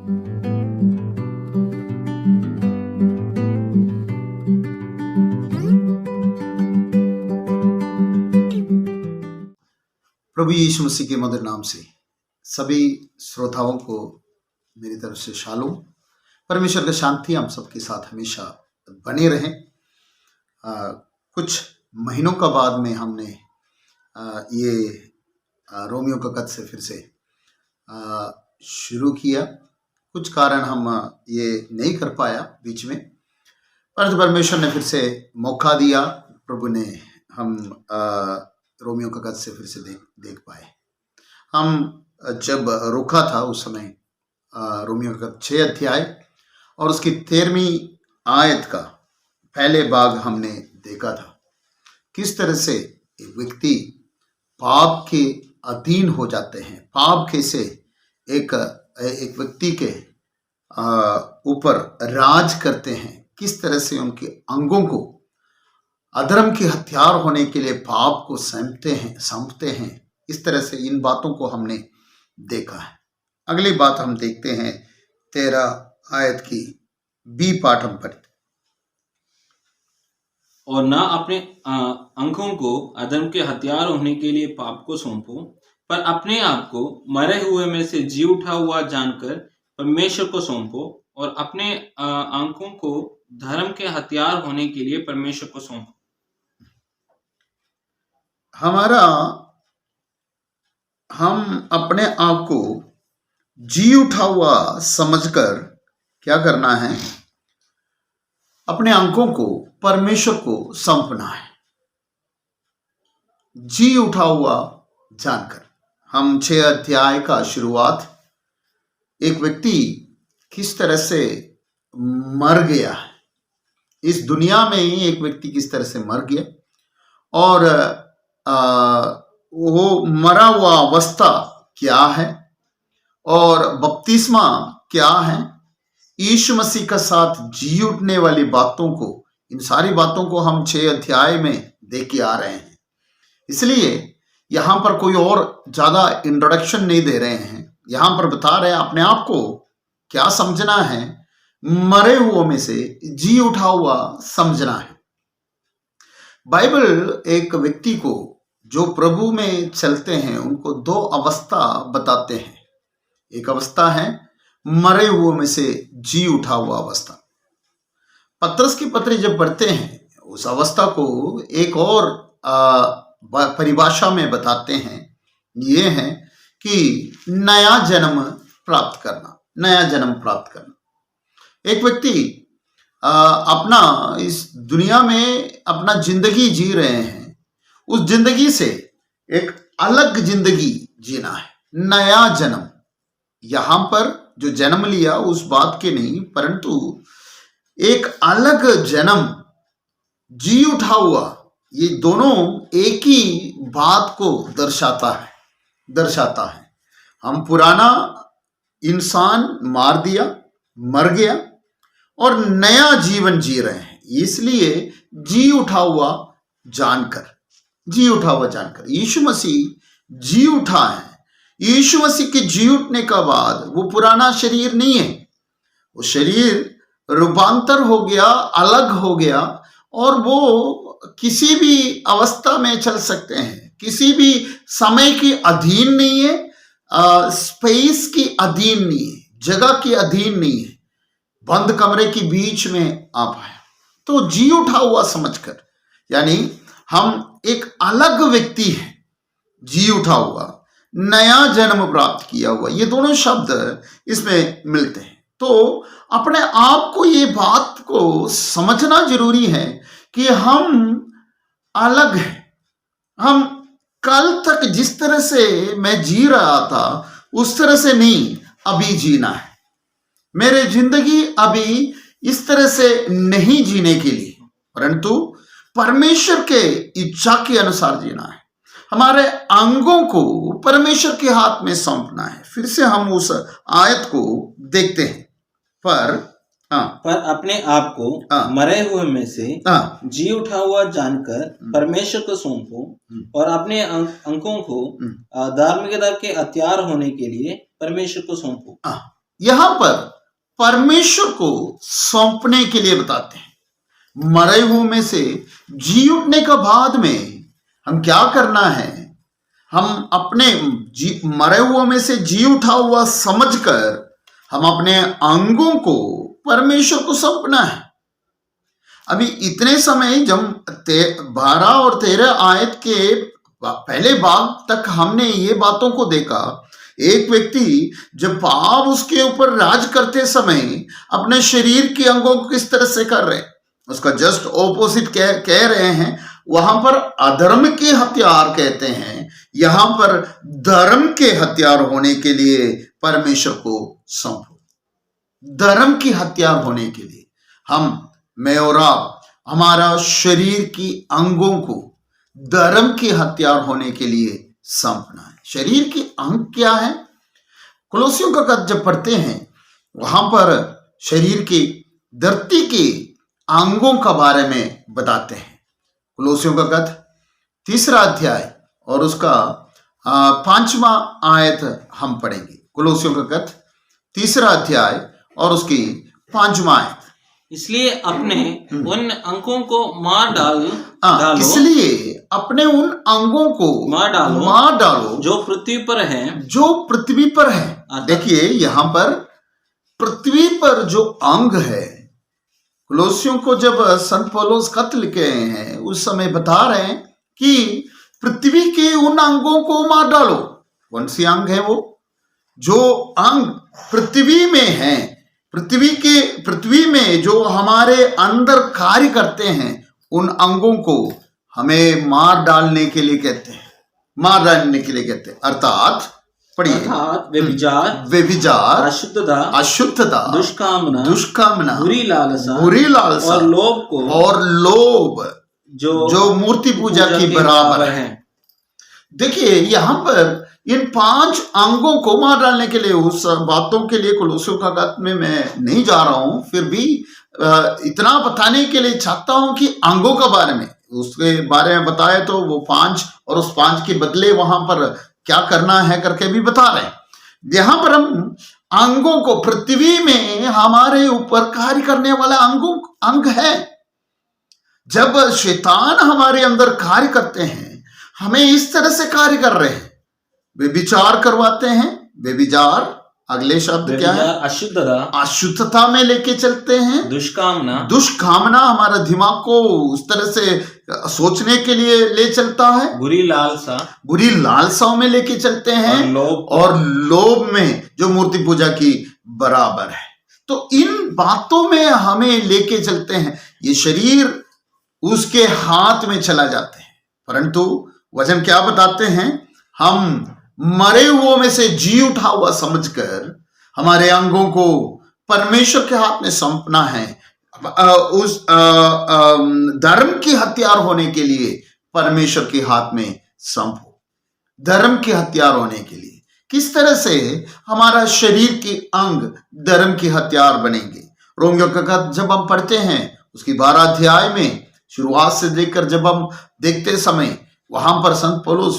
प्रभु यीशु मसीह के मधुर नाम से सभी श्रोताओं को मेरी तरफ से शालोम। परमेश्वर का शांति हम सबके साथ हमेशा बने रहें। कुछ महीनों का बाद में हमने ये रोमियो का खत से फिर से शुरू किया। कुछ कारण हम ये नहीं कर पाया बीच में, परंतु परमेश्वर ने फिर से मौका दिया। प्रभु ने हम रोमियो का खत से फिर से देख पाए। हम जब रुका था उस समय रोमियो का खत 6 अध्याय और उसकी 13वीं आयत का पहले भाग हमने देखा था। किस तरह से एक व्यक्ति पाप के अधीन हो जाते हैं, पाप कैसे एक व्यक्ति के ऊपर राज करते हैं, किस तरह से उनके अंगों को अधर्म के हथियार होने के लिए पाप को सौंपते हैं। इस तरह से इन बातों को हमने देखा है। अगली बात हम देखते हैं 13 आयत की बी पाठ हम पढ़ते। और ना अपने अंगों को अधर्म के हथियार होने के लिए पाप को सौंपो, पर अपने आप को मरे हुए में से जी उठा हुआ जानकर परमेश्वर को सौंपो, और अपने आंखों को धर्म के हथियार होने के लिए परमेश्वर को सौंपो। हम अपने आप को जी उठा हुआ समझकर क्या करना है? अपने आंखों को परमेश्वर को सौंपना है, जी उठा हुआ जानकर। हम 6 अध्याय का शुरुआत, एक व्यक्ति किस तरह से मर गया है, इस दुनिया में ही एक व्यक्ति किस तरह से मर गया और वो मरा हुआ अवस्था क्या है और बपतिस्मा क्या है, यीशु मसीह का साथ जी उठने वाली बातों को, इन सारी बातों को हम 6 अध्याय में देख के आ रहे हैं। इसलिए यहां पर कोई और ज्यादा इंट्रोडक्शन नहीं दे रहे हैं। यहां पर बता रहे हैं अपने आप को क्या समझना है, मरे हुओं में से जी उठा हुआ समझना है। बाइबल एक व्यक्ति को जो प्रभु में चलते हैं उनको 2 अवस्था बताते हैं। एक अवस्था है मरे हुओं में से जी उठा हुआ अवस्था। पतरस की पत्री जब पढ़ते हैं उस अवस्था को एक और परिभाषा में बताते हैं। ये है कि नया जन्म प्राप्त करना, नया जन्म प्राप्त करना। एक व्यक्ति अपना इस दुनिया में अपना जिंदगी जी रहे हैं, उस जिंदगी से एक अलग जिंदगी जीना है, नया जन्म। यहां पर जो जन्म लिया उस बात के नहीं, परंतु एक अलग जन्म, जी उठा हुआ, ये दोनों एक ही बात को दर्शाता है। हम पुराना इंसान मार दिया, मर गया और नया जीवन जी रहे हैं। इसलिए जी उठा हुआ जानकर, जी उठा हुआ जानकर। यीशु मसीह जी उठा है। यीशु मसीह के जी उठने का बाद वो पुराना शरीर नहीं है, वो शरीर रूपांतर हो गया, अलग हो गया और वो किसी भी अवस्था में चल सकते हैं, किसी भी समय के अधीन नहीं है, स्पेस की अधीन नहीं है, जगह के अधीन नहीं है, बंद कमरे के बीच में आ पाया। तो जी उठा हुआ समझकर, यानी हम एक अलग व्यक्ति है, जी उठा हुआ, नया जन्म प्राप्त किया हुआ, ये दोनों शब्द इसमें मिलते हैं। तो अपने आप को ये बात को समझना जरूरी है कि हम अलग हैं। हम कल तक जिस तरह से मैं जी रहा था उस तरह से नहीं अभी जीना है। मेरे जिंदगी अभी इस तरह से नहीं जीने के लिए, परंतु परमेश्वर के इच्छा के अनुसार जीना है। हमारे अंगों को परमेश्वर के हाथ में सौंपना है। फिर से हम उस आयत को देखते हैं। पर अपने आप को मरे हुए में से जी उठा हुआ जानकर परमेश्वर को सौंपो, और अपने अंगों को धार्मिकता के हथियार होने के लिए परमेश्वर को सौंपो। यहां पर परमेश्वर को सौंपने के लिए बताते हैं। मरे हुए में से जी उठने का बाद में हम क्या करना है, हम अपने मरे हुए में से जी उठा हुआ समझकर हम अपने अंगों को परमेश्वर को सौंपना है। अभी इतने समय जब 12 और 13 आयत के पहले भाग तक हमने ये बातों को देखा। एक व्यक्ति जब पाप उसके ऊपर राज करते समय अपने शरीर के अंगों को किस तरह से कर रहे हैं, उसका जस्ट ऑपोजिट कह रहे हैं। वहां पर अधर्म के हथियार कहते हैं, यहां पर धर्म के हथियार होने के लिए परमेश्वर को सौंपो। धर्म के हथियार होने के लिए मैं और आप हमारा शरीर की अंगों को धर्म के हथियार होने के लिए सौंपना है। शरीर के अंग क्या है? कुलोसियों का खत जब पढ़ते हैं वहां पर शरीर के धरती के अंगों का बारे में बताते हैं। कुलोसियों का खत 3 अध्याय और उसका 5वां आयत हम पढ़ेंगे। कुलोसियों का खत 3 अध्याय और उसकी 5वां आयत। इसलिए अपने उन अंगों को मार डालो, इसलिए अपने उन अंगों को मार डालो जो पृथ्वी पर है। देखिए यहां पर पृथ्वी पर जो अंग है, कुलोसियों को जब संत पौलुस खत लिखे हैं उस समय बता रहे हैं कि पृथ्वी के उन अंगों को मार डालो। कौन सी अंग है वो? जो अंग पृथ्वी में है, पृथ्वी में जो हमारे अंदर कार्य करते हैं, उन अंगों को हमें मार डालने के लिए कहते हैं। अर्थात पढ़िए, व्यभिचार, अशुद्धता, दुष्कामना, बुरी लालसा और लोभ जो मूर्ति पूजा की बराबर है। देखिए यहां पर इन 5 अंगों को मार डालने के लिए, उस बातों के लिए कुलोसियों का खत में मैं नहीं जा रहा हूं, फिर भी इतना बताने के लिए चाहता हूं कि अंगों का बारे में, उसके बारे में बताए तो वो 5 और उस 5 के बदले वहां पर क्या करना है करके भी बता रहे हैं। यहां पर हम अंगों को, पृथ्वी में हमारे ऊपर कार्य करने वाला अंग है। जब शैतान हमारे अंदर कार्य करते हैं, हमें इस तरह से कार्य कर रहे हैं, वे विचार करवाते हैं। व्यभिचार, अगले शब्द क्या है? अशुद्धता में लेके चलते हैं। दुष्कामना हमारा दिमाग को उस तरह से सोचने के लिए ले चलता है। बुरी लालसाओं में लेके चलते हैं और लोभ में जो मूर्ति पूजा की बराबर है। तो इन बातों में हमें लेके चलते हैं, ये शरीर उसके हाथ में चला जाते हैं। परंतु वचन क्या बताते हैं? हम मरे हुओं में से जी उठा हुआ समझकर हमारे अंगों को परमेश्वर के हाथ में सौंपना है। उस धर्म के हथियार होने के लिए परमेश्वर के हाथ में सौंपो। धर्म के हथियार होने के लिए किस तरह से हमारा शरीर के अंग धर्म के हथियार बनेंगे? रोमियो का खत जब हम पढ़ते हैं उसकी 12 अध्याय में शुरुआत से लेकर जब हम देखते समय वहां पर संत पौलुस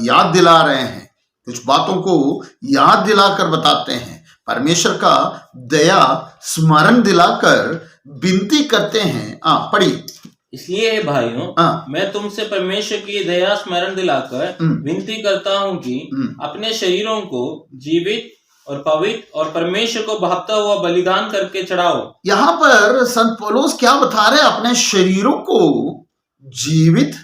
याद दिला रहे हैं, कुछ बातों को याद दिलाकर बताते हैं, परमेश्वर का दया स्मरण दिलाकर विनती करते हैं। पढ़िए। इसलिए भाइयों, मैं तुमसे परमेश्वर की दया स्मरण दिलाकर विनती करता हूं कि अपने शरीरों को जीवित और पवित्र और परमेश्वर को भावता हुआ बलिदान करके चढ़ाओ। यहाँ पर संत पौलुस क्या बता रहे हैं? अपने शरीरों को जीवित,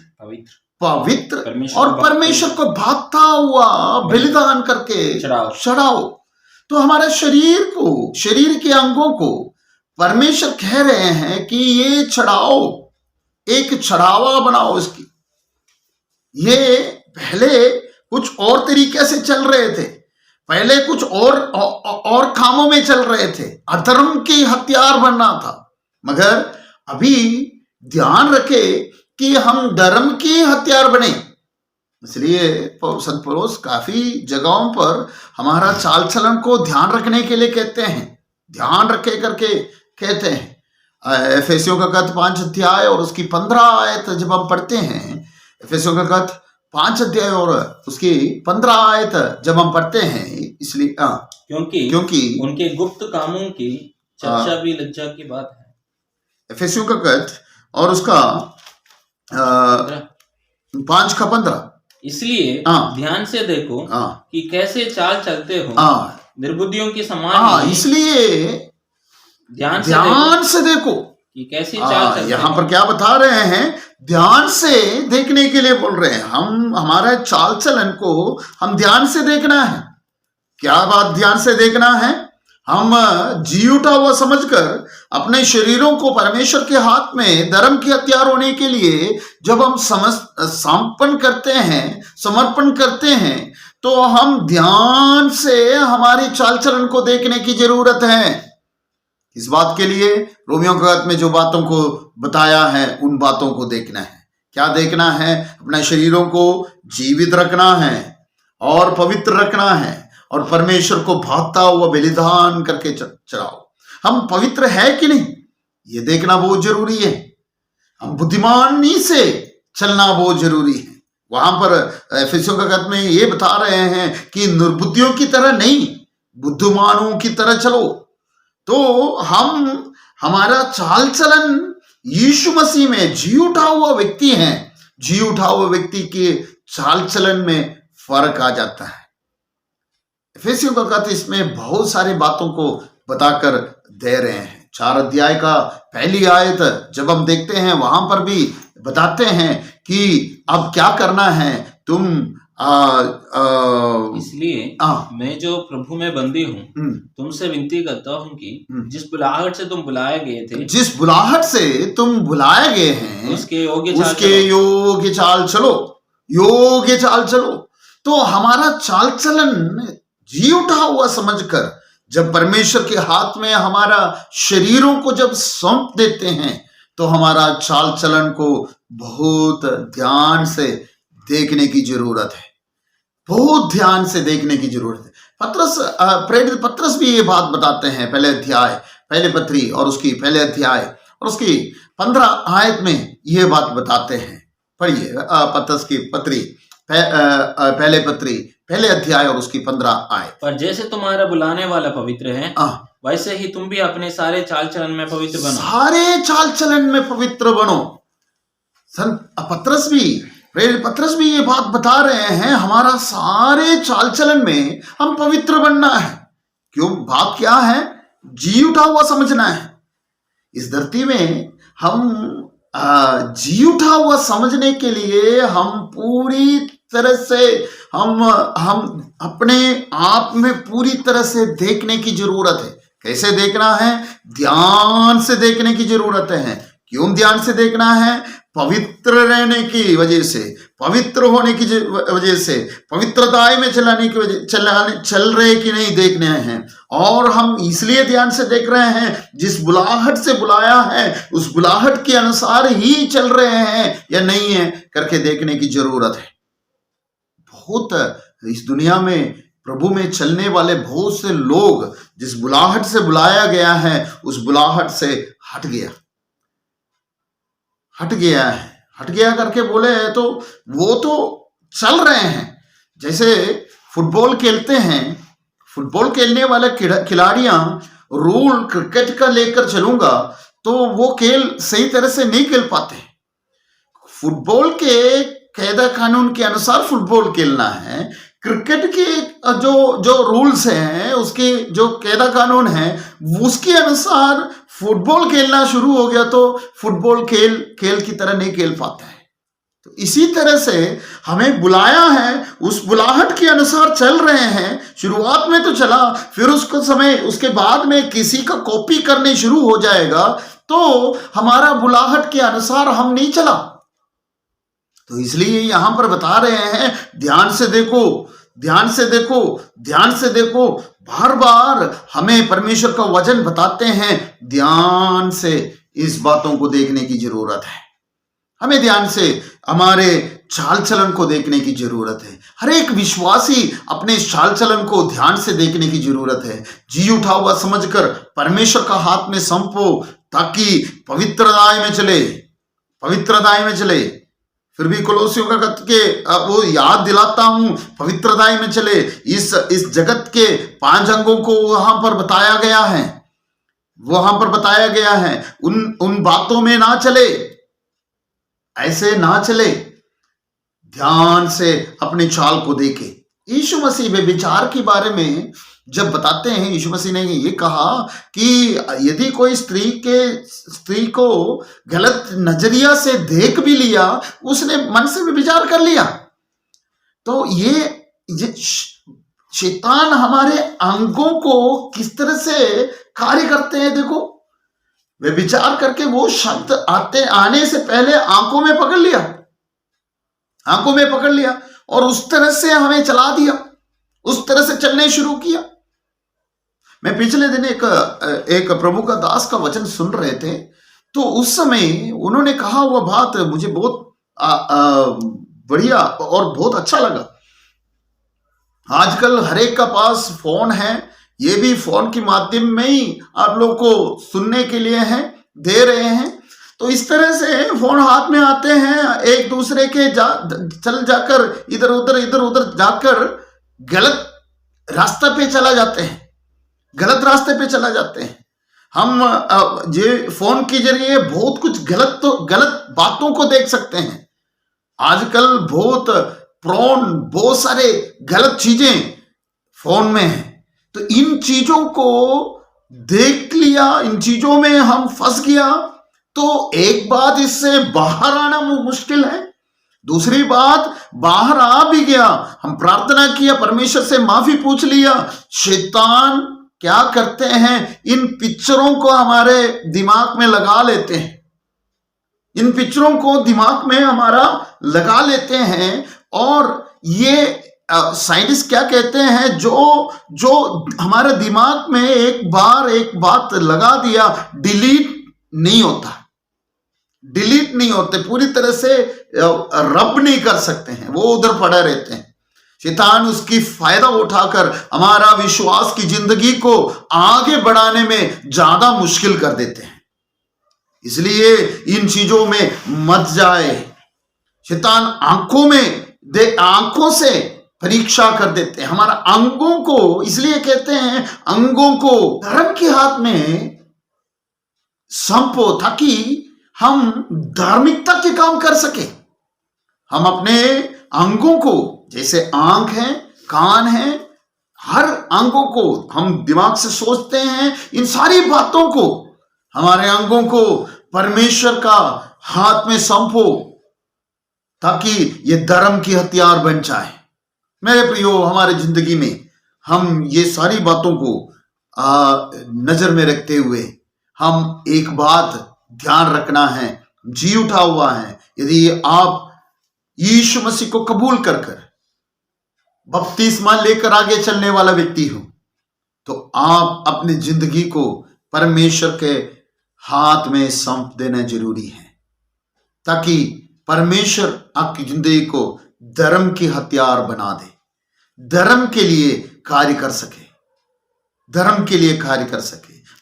पवित्र और परमेश्वर को भागता हुआ बलिदान करके चढ़ाओ। तो हमारे शरीर को, शरीर के अंगों को परमेश्वर कह रहे हैं कि ये चढ़ाओ, एक चढ़ावा बनाओ इसकी। ये पहले कुछ और तरीके से चल रहे थे, पहले कुछ और कामों में चल रहे थे, अधर्म के हथियार बनना था। मगर अभी ध्यान रखे कि हम धर्म के हथियार बने। इसलिए संत पौलुस काफी जगहों पर हमारा चाल चलन को ध्यान रखने के लिए कहते हैं, ध्यान रखे करके कहते हैं। एफेसियों का खत 5 अध्याय और उसकी 15 आयत जब हम पढ़ते हैं, एफेसियों का खत 5 अध्याय और उसकी 15 आयत जब हम पढ़ते हैं, इसलिए क्योंकि उनके गुप्त कामों की चर्चा भी लज्जा की बात है। एफेसियों का खत और उसका 5:15, इसलिए ध्यान से देखो कि कैसे चाल चलते हो, निर्बुद्धियों की समान। इसलिए ध्यान से देखो कि कैसे चाल चलते। यहाँ पर क्या बता रहे हैं? ध्यान से देखने के लिए बोल रहे हैं। हम हमारा चाल चलन को हम ध्यान से देखना है। क्या बात ध्यान से देखना है? हम जी उठा हुआ समझकर अपने शरीरों को परमेश्वर के हाथ में धर्म के हथियार होने के लिए जब हम समर्पण करते हैं तो हम ध्यान से हमारी चाल चलन को देखने की जरूरत है। इस बात के लिए रोमियो के खत में जो बातों को बताया है उन बातों को देखना है। क्या देखना है? अपने शरीरों को जीवित रखना है और पवित्र रखना है और परमेश्वर को भागता हुआ बलिदान करके चढ़ाओ। हम पवित्र है कि नहीं, ये देखना बहुत जरूरी है। हम बुद्धिमानी से चलना बहुत जरूरी है। वहां पर एफेसियों का खत में ये बता रहे हैं कि निर्बुद्धियों की तरह नहीं, बुद्धिमानों की तरह चलो। तो हमारा चाल चलन यीशु मसीह में जी उठा हुआ व्यक्ति है। जी उठा हुआ व्यक्ति के चाल चलन में फर्क आ जाता है। एफेसियों का खत इसमें बहुत सारी बातों को बताकर दे रहे हैं। 4 अध्याय का पहली आयत जब हम देखते हैं वहां पर भी बताते हैं कि अब क्या करना है। तुम इसलिए मैं जो प्रभु में बंदी हूँ तुमसे विनती करता हूँ कि जिस बुलाहट से तुम बुलाए गए थे, जिस बुलाहट से तुम बुलाए गए हैं उसके योग्य चाल चलो, योग्य चाल चलो। तो हमारा चाल चलन जी उठा हुआ समझकर जब परमेश्वर के हाथ में हमारा शरीरों को जब सौंप देते हैं तो हमारा चाल चलन को बहुत ध्यान से देखने की जरूरत है। बहुत ध्यान से देखने की जरूरत है। प्रेरित पत्रस भी ये बात बताते हैं। पहले पत्री और उसकी पहले अध्याय और उसकी 15 आयत में ये बात बताते हैं। पढ़िए पत्रस की पत्री पहले अध्याय और उसकी 15 आयत। पर जैसे तुम्हारा बुलाने वाला पवित्र है वैसे ही तुम भी अपने सारे चाल चलन में पवित्र बनो। सारे चाल चलन में पवित्र बनो। पत्रस भी ये बात बता रहे हैं, हमारा सारे चाल चलन में हम पवित्र बनना है। क्यों? बात क्या है? जी उठा हुआ समझना है। इस धरती में हम जी उठा हुआ समझने के लिए हम पूरी तरह से हम अपने आप में पूरी तरह से देखने की जरूरत है। कैसे देखना है? ध्यान से देखने की जरूरत है। क्यों ध्यान से देखना है? पवित्र रहने की वजह से, पवित्र होने की वजह से, पवित्रताएं में चल रहे कि नहीं देखने हैं। और हम इसलिए ध्यान से देख रहे हैं, जिस बुलाहट से बुलाया है उस बुलाहट के अनुसार ही चल रहे हैं या नहीं है करके देखने की जरूरत है। बहुत इस दुनिया में प्रभु में चलने वाले बहुत से लोग जिस बुलाहट से बुलाया गया है उस बुलाहट से हट गया करके बोले तो वो तो चल रहे हैं। जैसे फुटबॉल खेलते हैं, फुटबॉल खेलने वाले खिलाड़ियां रूल क्रिकेट का लेकर चलूंगा तो वो खेल सही तरह से नहीं खेल पाते। फुटबॉल के कायदा कानून के अनुसार फुटबॉल खेलना है। क्रिकेट के जो रूल्स हैं, उसके जो कायदा कानून है उसके अनुसार फुटबॉल खेलना शुरू हो गया तो फुटबॉल खेल की तरह नहीं खेल पाता है। तो इसी तरह से हमें बुलाया है, उस बुलाहट के अनुसार चल रहे हैं। शुरुआत में तो चला, फिर उसके बाद में किसी का कॉपी करने शुरू हो जाएगा तो हमारा बुलाहट के अनुसार हम नहीं चला। तो इसलिए यहां पर बता रहे हैं, ध्यान से देखो, ध्यान से देखो, ध्यान से देखो। बार बार हमें परमेश्वर का वचन बताते हैं, ध्यान से इस बातों को देखने की जरूरत है। हमें ध्यान से हमारे चाल चलन को देखने की जरूरत है। हर एक विश्वासी अपने चाल चलन को ध्यान से देखने की जरूरत है। जी उठा हुआ समझकर परमेश्वर का हाथ में सौंपो ताकि पवित्रताएं में चले। फिर भी कोलोसियों का खत के वो याद दिलाता हूं, पवित्रताई में चले। इस जगत के 5 अंगों को वहां पर बताया गया है, वहां पर बताया गया है। उन बातों में ना चले, ऐसे ना चले। ध्यान से अपने चाल को देखे। यीशु मसीह वे विचार के बारे में जब बताते हैं, यीशु मसीह ने ये कहा कि यदि कोई स्त्री को गलत नजरिया से देख भी लिया, उसने मन से भी विचार कर लिया, तो ये शैतान हमारे अंगों को किस तरह से कार्य करते हैं। देखो, वे विचार करके वो शब्द आने से पहले आंखों में पकड़ लिया और उस तरह से हमें चला दिया, उस तरह से चलने शुरू किया। मैं पिछले दिन एक प्रभु का दास का वचन सुन रहे थे, तो उस समय उन्होंने कहा हुआ बात मुझे बहुत बढ़िया और बहुत अच्छा लगा। आजकल हर एक का पास फोन है, ये भी फोन के माध्यम में ही आप लोग को सुनने के लिए है, दे रहे हैं। तो इस तरह से फोन हाथ में आते हैं, एक दूसरे के चल जाकर इधर उधर जाकर गलत रास्ते पे चला जाते हैं। हम ये फोन के जरिए बहुत कुछ गलत बातों को देख सकते हैं। आजकल बहुत सारे गलत चीजें फोन में हैं। तो इन चीजों को देख लिया, इन चीजों में हम फंस गया, तो एक बात, इससे बाहर आना मुश्किल है। दूसरी बात, बाहर आ भी गया, हम प्रार्थना किया, परमेश्वर से माफी पूछ लिया, शैतान क्या करते हैं, इन पिक्चरों को हमारे दिमाग में लगा लेते हैं, इन पिक्चरों को दिमाग में हमारा लगा लेते हैं। और ये साइंटिस्ट क्या कहते हैं, जो हमारे दिमाग में एक बात लगा दिया, डिलीट नहीं होते, पूरी तरह से रब नहीं कर सकते हैं, वो उधर पड़े रहते हैं। शैतान उसकी फायदा उठाकर हमारा विश्वास की जिंदगी को आगे बढ़ाने में ज्यादा मुश्किल कर देते हैं। इसलिए इन चीजों में मत जाए। शैतान आंखों से परीक्षा कर देते हैं हमारा अंगों को। इसलिए कहते हैं अंगों को धर्म के हाथ में सौंपो, ताकि हम धार्मिकता के काम कर सके। हम अपने अंगों को, जैसे आंख है, कान है, हर अंगों को हम दिमाग से सोचते हैं, इन सारी बातों को, हमारे अंगों को परमेश्वर का हाथ में सौंपो, ताकि ये धर्म की हथियार बन जाए। मेरे प्रियो, हमारे जिंदगी में हम ये सारी बातों को नजर में रखते हुए हम एक बात ध्यान रखना है, जी उठा हुआ है। यदि आप यीशु मसीह को कबूल कर बपतिस्मा लेकर आगे चलने वाला व्यक्ति हो, तो आप अपनी जिंदगी को परमेश्वर के हाथ में सौंप देना जरूरी है, ताकि परमेश्वर आपकी जिंदगी को धर्म की हथियार बना दे, धर्म के लिए कार्य कर सके,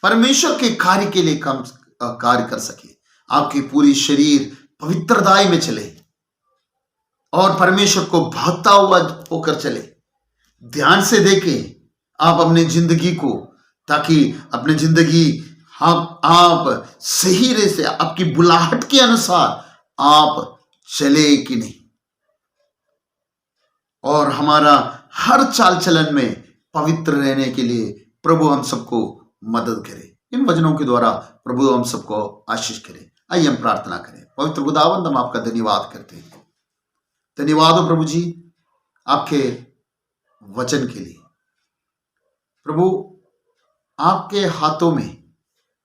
परमेश्वर के कार्य के लिए कार्य कर सके। आपकी पूरी शरीर पवित्रताई में चले और परमेश्वर को भाता हुआ होकर चले। ध्यान से देखें आप अपनी जिंदगी को, ताकि अपनी जिंदगी आप सही रे से आपकी बुलाहट के अनुसार आप चले कि नहीं, और हमारा हर चाल चलन में पवित्र रहने के लिए प्रभु हम सबको मदद करे। इन वचनों के द्वारा प्रभु हम सबको आशीष करे। आइए हम प्रार्थना करें। पवित्र खुदावंद, हम आपका धन्यवाद करते हैं। धन्यवाद हो प्रभु जी आपके वचन के लिए। प्रभु, आपके हाथों में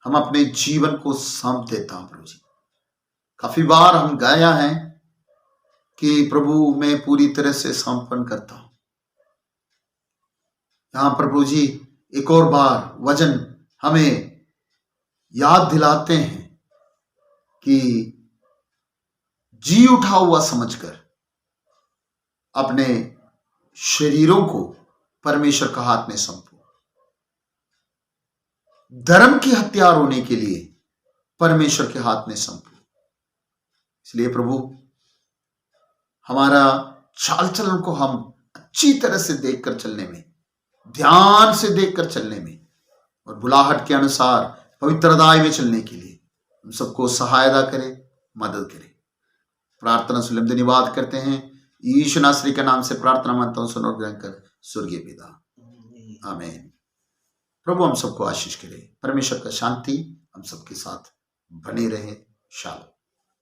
हम अपने जीवन को सौंप देता हूं। प्रभु जी, काफी बार हम गाया है कि प्रभु मैं पूरी तरह से समर्पण करता हूं। यहां प्रभु जी एक और बार वचन हमें याद दिलाते हैं कि जी उठा हुआ समझकर अपने शरीरों को परमेश्वर का हाथ में सौंपो। धर्म की हथियार होने के लिए परमेश्वर के हाथ में सौंपो। इसलिए प्रभु, हमारा चाल चलन को हम अच्छी तरह से देखकर चलने में, ध्यान से देखकर चलने में और बुलाहट के अनुसार पवित्रताई में चलने के लिए हम सबको सहायता करे, मदद करे। प्रार्थना सुलभ धन्यवाद करते हैं, यीशु नासरी के नाम से प्रार्थना मांगता हूं, सुनो ग्रहण कर स्वर्गीय पिता, आमीन। प्रभु हम सबको आशीष करे, परमेश्वर का शांति हम सबके साथ बने रहे। शालोम।